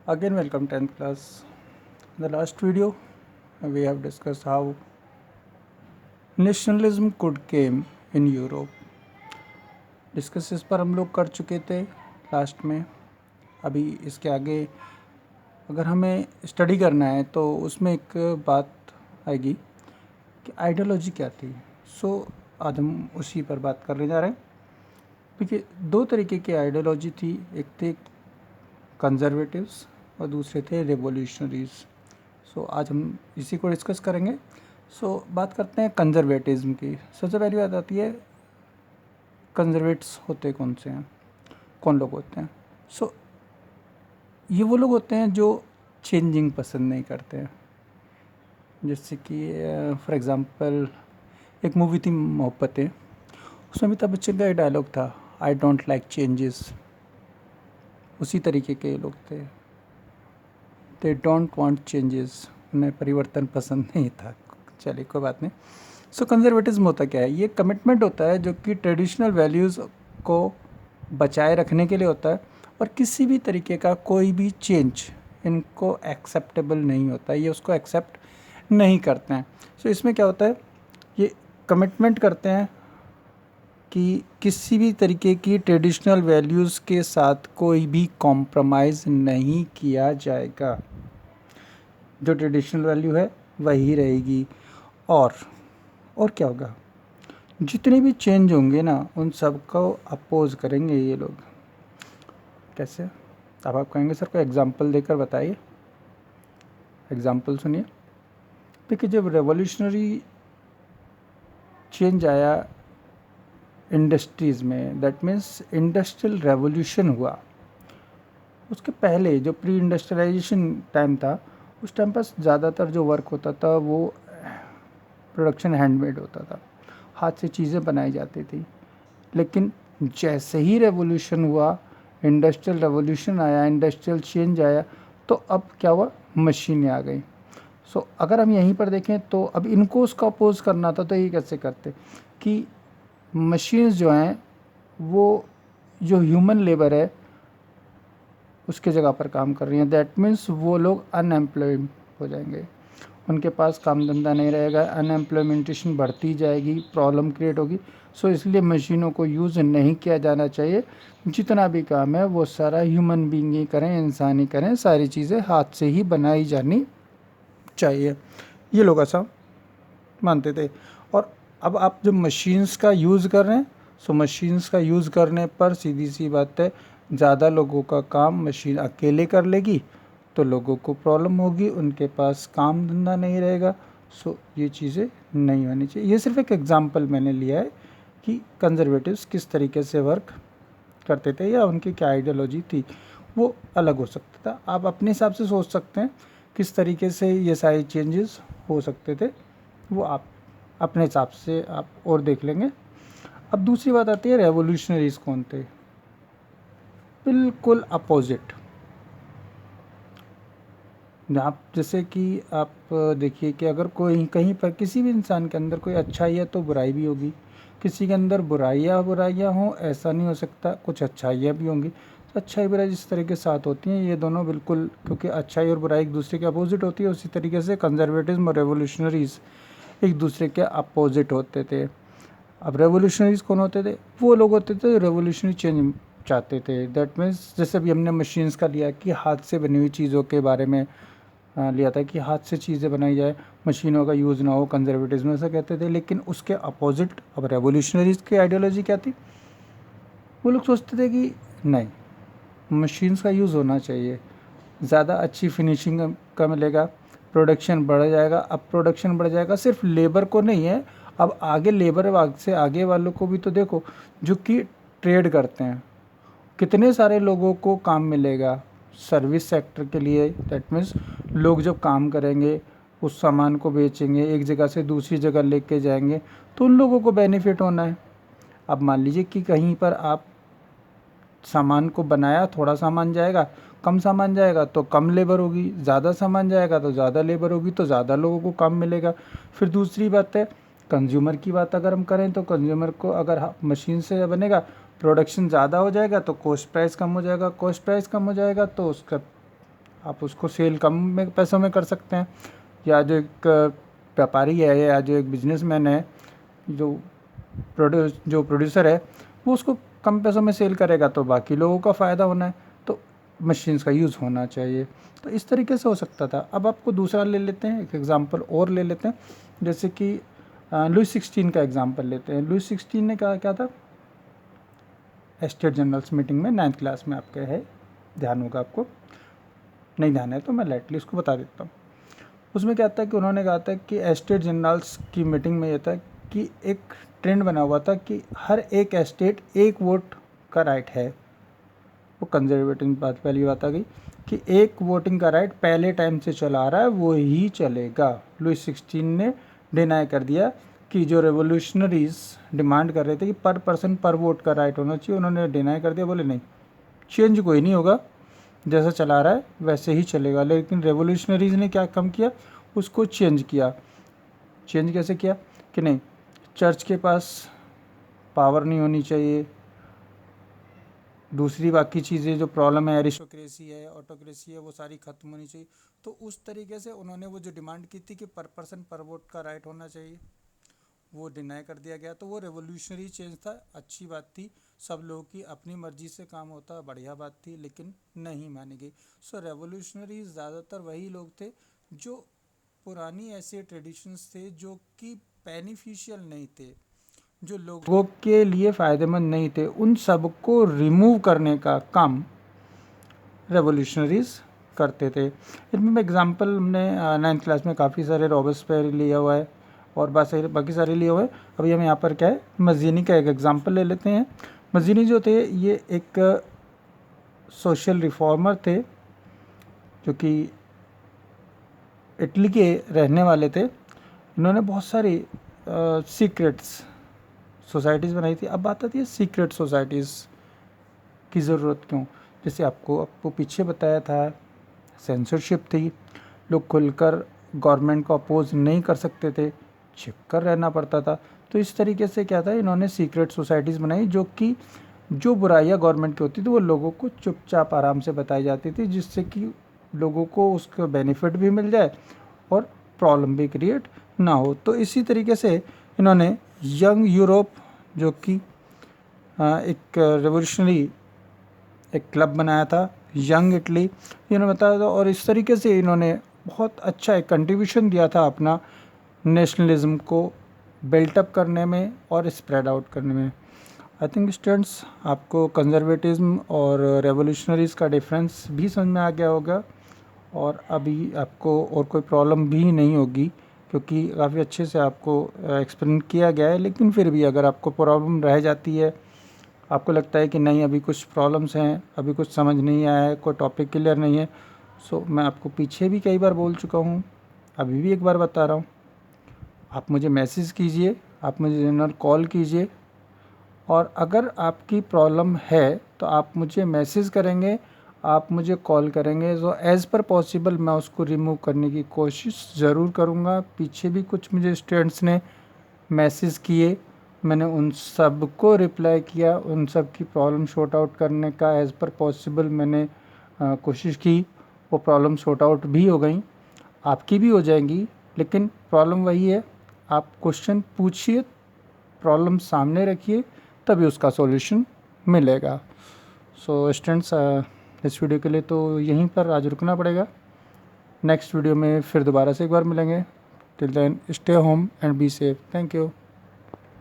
Again, welcome 10th class. In the last video, we have discussed how nationalism could came in Europe. Discuss इस पर हम लोग कर चुके थे लास्ट में. अभी इसके आगे अगर हमें स्टडी करना है तो उसमें एक बात आएगी कि आइडियोलॉजी क्या थी. आज हम उसी पर बात करने जा रहे हैं. देखिए, दो तरीके की आइडियोलॉजी थी. एक थे कंजर्वेटिव्स और दूसरे थे रेवोल्यूशनरीज. आज हम इसी को डिस्कस करेंगे. बात करते हैं कंजर्वेटिज्म की. सबसे पहली बात आती है कंजर्वेट्स होते कौन से हैं, कौन लोग होते हैं. ये वो लोग होते हैं जो चेंजिंग पसंद नहीं करते हैं. जैसे कि फॉर एग्ज़ाम्पल एक मूवी थी मोहब्बतें. उसमें अमिताभ बच्चन का एक डायलॉग था, आई डोंट लाइक चेंजेस. उसी तरीके के लोग थे. They don't want changes. उन्हें परिवर्तन पसंद नहीं था. चलिए, कोई बात नहीं. कंजर्वेटिज्म होता क्या है? ये कमिटमेंट होता है जो कि ट्रेडिशनल वैल्यूज़ को बचाए रखने के लिए होता है और किसी भी तरीके का कोई भी चेंज इनको एक्सेप्टेबल नहीं होता है. ये उसको एक्सेप्ट नहीं करते हैं. इसमें क्या होता है, ये कमिटमेंट करते हैं कि किसी भी तरीके की ट्रेडिशनल वैल्यूज़ के साथ कोई भी कॉम्प्रोमाइज़ नहीं किया जाएगा. जो ट्रेडिशनल वैल्यू है वही रहेगी. और क्या होगा, जितने भी चेंज होंगे ना उन सब को अपोज करेंगे ये लोग. कैसे? अब आप कहेंगे सर कोई एग्जांपल देकर बताइए. एग्जांपल सुनिए. देखिए, जब रेवोल्यूशनरी चेंज आया इंडस्ट्रीज़ में, दैट मीन्स इंडस्ट्रियल रेवोल्यूशन हुआ, उसके पहले जो प्री इंडस्ट्रियलाइजेशन टाइम था, उस टाइम पर ज़्यादातर जो वर्क होता था वो प्रोडक्शन हैंडमेड होता था. हाथ से चीज़ें बनाई जाती थी. लेकिन जैसे ही रेवोल्यूशन हुआ, इंडस्ट्रियल रेवोल्यूशन आया, इंडस्ट्रियल चेंज आया, तो अब क्या हुआ, मशीनें आ गई. अगर हम यहीं पर देखें तो अब इनको उसका अपोज करना था तो ये कैसे करते कि मशीन्स जो हैं वो जो ह्यूमन लेबर है उसके जगह पर काम कर रही हैं. दैट मीन्स वो लोग अनएम्प्लॉयड हो जाएंगे. उनके पास काम धंधा नहीं रहेगा, अनएम्प्लॉयमेंटेशन बढ़ती जाएगी, प्रॉब्लम क्रिएट होगी. इसलिए मशीनों को यूज़ नहीं किया जाना चाहिए. जितना भी काम है वो सारा ह्यूमन बीइंग ही करें, इंसान ही करें. सारी चीज़ें हाथ से ही बनाई जानी चाहिए. ये लोग ऐसा मानते थे. और अब आप जब मशीन्स का यूज़ कर रहे हैं, मशीन्स का यूज़ करने पर सीधी सी बात है, ज़्यादा लोगों का काम मशीन अकेले कर लेगी तो लोगों को प्रॉब्लम होगी, उनके पास काम धंधा नहीं रहेगा. ये चीज़ें नहीं होनी चाहिए. ये सिर्फ एक एग्जांपल मैंने लिया है कि कंजर्वेटिव्स किस तरीके से वर्क करते थे या उनकी क्या आइडियोलॉजी थी. वो अलग हो सकता था. आप अपने हिसाब से सोच सकते हैं किस तरीके से ये सारे चेंजेस हो सकते थे. वो आप अपने हिसाब से आप और देख लेंगे. अब दूसरी बात आती है रेवोल्यूशनरीज कौन थे. बिल्कुल अपोजिट. आप जैसे कि आप देखिए कि अगर कोई कहीं पर किसी भी इंसान के अंदर कोई अच्छाई है तो बुराई भी होगी. किसी के अंदर बुराइयाँ हों ऐसा नहीं हो सकता. कुछ अच्छाइयाँ भी होंगी. तो अच्छाई बुराई जिस तरीके के साथ होती हैं, ये दोनों बिल्कुल, क्योंकि अच्छाई और बुराई एक दूसरे के अपोजिट होती है, उसी तरीके से कंजर्वेटिज्म और रेवोल्यूशनरीज़ एक दूसरे के अपोजिट होते थे. अब रेवोल्यूशनरीज़ कौन होते थे? वो लोग होते थे रेवोल्यूशनरी चेंज चाहते थे. दैट मीन्स जैसे अभी हमने मशीन्स का लिया कि हाथ से बनी हुई चीज़ों के बारे में लिया था कि हाथ से चीज़ें बनाई जाए, मशीनों का यूज़ ना हो. कंजर्वेटिज्म ऐसा कहते थे. लेकिन उसके अपोजिट अब रेवोल्यूशनरीज़ की आइडियोलॉजी क्या थी? वो लोग सोचते थे कि नहीं, मशीन्स का यूज़ होना चाहिए, ज़्यादा अच्छी फिनिशिंग का मिलेगा, प्रोडक्शन बढ़ जाएगा. अब प्रोडक्शन बढ़ जाएगा सिर्फ लेबर को नहीं है, अब आगे लेबर से आगे वालों को भी तो देखो जो कि ट्रेड करते हैं. कितने सारे लोगों को काम मिलेगा सर्विस सेक्टर के लिए. दैट मीन्स लोग जब काम करेंगे, उस सामान को बेचेंगे, एक जगह से दूसरी जगह लेके जाएंगे, तो उन लोगों को बेनिफिट होना है. अब मान लीजिए कि कहीं पर आप सामान को बनाया, थोड़ा सामान जाएगा, कम सामान जाएगा तो कम लेबर होगी, ज़्यादा सामान जाएगा तो ज़्यादा लेबर होगी, तो ज़्यादा लोगों को काम मिलेगा. फिर दूसरी बात है कंज्यूमर की बात अगर हम करें तो कंज्यूमर को अगर मशीन से बनेगा, प्रोडक्शन ज़्यादा हो जाएगा तो कॉस्ट प्राइस कम हो जाएगा. कॉस्ट प्राइस कम हो जाएगा तो उसका आप उसको सेल कम में पैसों में कर सकते हैं, या जो एक व्यापारी है या जो एक बिजनेसमैन है, जो प्रोड्यूसर है, वो उसको कम पैसों में सेल करेगा तो बाकी लोगों का फ़ायदा होना है, तो मशीन्स का यूज़ होना चाहिए। तो इस तरीके से हो सकता था। अब आपको दूसरा ले लेते हैं, एक एग्ज़ाम्पल और ले लेते हैं, जैसे कि लुईस 16 का एग्ज़ाम्पल लेते हैं। लुईस 16 ने कहा क्या था, एस्टेट जनरल्स मीटिंग में 9th क्लास में आपके है, ध्यान होगा आपको, नहीं ध्यान है तो मैं लाइटली उसको बता देता हूँ। उसमें क्या था कि उन्होंने कहा था कि एस्टेट जनरल्स की मीटिंग में ये था कि एक ट्रेंड बना हुआ था कि हर एक एस्टेट एक वोट का राइट है। वो कंजर्वेटिव बात, पहली बात आ गई कि एक वोटिंग का राइट पहले टाइम से चला आ रहा है, वो ही चलेगा। लुईस 16 ने डिनाई कर दिया कि जो रेवोल्यूशनरीज डिमांड कर रहे थे कि पर पर्सन पर वोट का राइट होना चाहिए, उन्होंने डिनाई कर दिया, बोले नहीं, चेंज कोई नहीं होगा, जैसा चला रहा है वैसे ही चलेगा। लेकिन रेवोल्यूशनरीज ने क्या कम किया, उसको चेंज किया। चेंज कैसे किया कि नहीं, चर्च के पास पावर नहीं होनी चाहिए, दूसरी बाकी चीज़ें जो प्रॉब्लम है, एरिस्टोक्रेसी है, ऑटोक्रेसी है, वो सारी खत्म होनी चाहिए। तो उस तरीके से उन्होंने वो जो डिमांड की थी कि पर पर्सन पर वोट का राइट होना चाहिए, वो डिनाई कर दिया गया। तो वो रेवोल्यूशनरी चेंज था, अच्छी बात थी, सब लोगों की अपनी मर्जी से काम होता, बढ़िया बात थी, लेकिन नहीं मानी गई। सो रेवोल्यूशनरी ज़्यादातर वही लोग थे जो पुरानी ऐसे ट्रेडिशंस थे जो कि बेनिफिशियल नहीं थे, जो लोगों के लिए फ़ायदेमंद नहीं थे, उन सबको रिमूव करने का काम रेवोल्यूशनरीज करते थे। इनमें एग्जांपल हमने 9th क्लास में काफ़ी सारे रॉबर्ट्सपियर लिया हुआ है और बाकी सारे लिए हुए हैं। अभी हम यहाँ पर क्या है, मज़ीनी का एक एग्जांपल ले लेते हैं। मज़ीनी जो थे ये एक सोशल रिफॉर्मर थे जो कि इटली के रहने वाले थे। इन्होंने बहुत सारी सीक्रेट्स सोसाइटीज़ बनाई थी। अब बात आती है सीक्रेट सोसाइटीज़ की ज़रूरत क्यों। जैसे आपको पीछे बताया था, सेंसरशिप थी, लोग खुलकर गवर्नमेंट को अपोज नहीं कर सकते थे, छिप कर रहना पड़ता था। तो इस तरीके से क्या था, इन्होंने सीक्रेट सोसाइटीज़ बनाई जो कि जो बुराइयां गवर्नमेंट की होती थी वो लोगों को चुपचाप आराम से बताई जाती थी, जिससे कि लोगों को उसका बेनिफिट भी मिल जाए और प्रॉब्लम भी क्रिएट ना हो। तो इसी तरीके से इन्होंने यंग यूरोप जो कि एक रेवोल्यूशनरी एक क्लब बनाया था, यंग इटली, इन्होंने बताया था। और इस तरीके से इन्होंने बहुत अच्छा एक कंट्रीब्यूशन दिया था अपना नेशनलिज्म को बिल्टअप करने में और स्प्रेड आउट करने में। आई थिंक स्टूडेंट्स आपको कंजर्वेटिज्म और रेवोल्यूशनरीज़ का डिफरेंस भी समझ में आ गया होगा, और अभी आपको और कोई प्रॉब्लम भी नहीं होगी क्योंकि काफ़ी अच्छे से आपको एक्सप्लेन किया गया है। लेकिन फिर भी अगर आपको प्रॉब्लम रह जाती है, आपको लगता है कि नहीं अभी कुछ प्रॉब्लम्स हैं, अभी कुछ समझ नहीं आया है, कोई टॉपिक क्लियर नहीं है, सो मैं आपको पीछे भी कई बार बोल चुका हूँ, अभी भी एक बार बता रहा हूँ, आप मुझे मैसेज कीजिए, आप मुझे जनरल कॉल कीजिए, और अगर आपकी प्रॉब्लम है तो आप मुझे मैसेज करेंगे, आप मुझे कॉल करेंगे, तो एज़ पर पॉसिबल मैं उसको रिमूव करने की कोशिश ज़रूर करूँगा। पीछे भी कुछ मुझे स्टूडेंट्स ने मैसेज किए, मैंने उन सब को रिप्लाई किया, उन सब की प्रॉब्लम सॉर्ट आउट करने का एज़ पर पॉसिबल मैंने कोशिश की। वो प्रॉब्लम सॉर्ट आउट भी हो गई, आपकी भी हो जाएंगी, लेकिन प्रॉब्लम वही है, आप क्वेश्चन पूछिए, प्रॉब्लम सामने रखिए, तभी उसका सॉल्यूशन मिलेगा। सो स्टूडेंट्स इस वीडियो के लिए तो यहीं पर आज रुकना पड़ेगा। नेक्स्ट वीडियो में फिर दोबारा से एक बार मिलेंगे। Till then stay home and be safe. Thank you.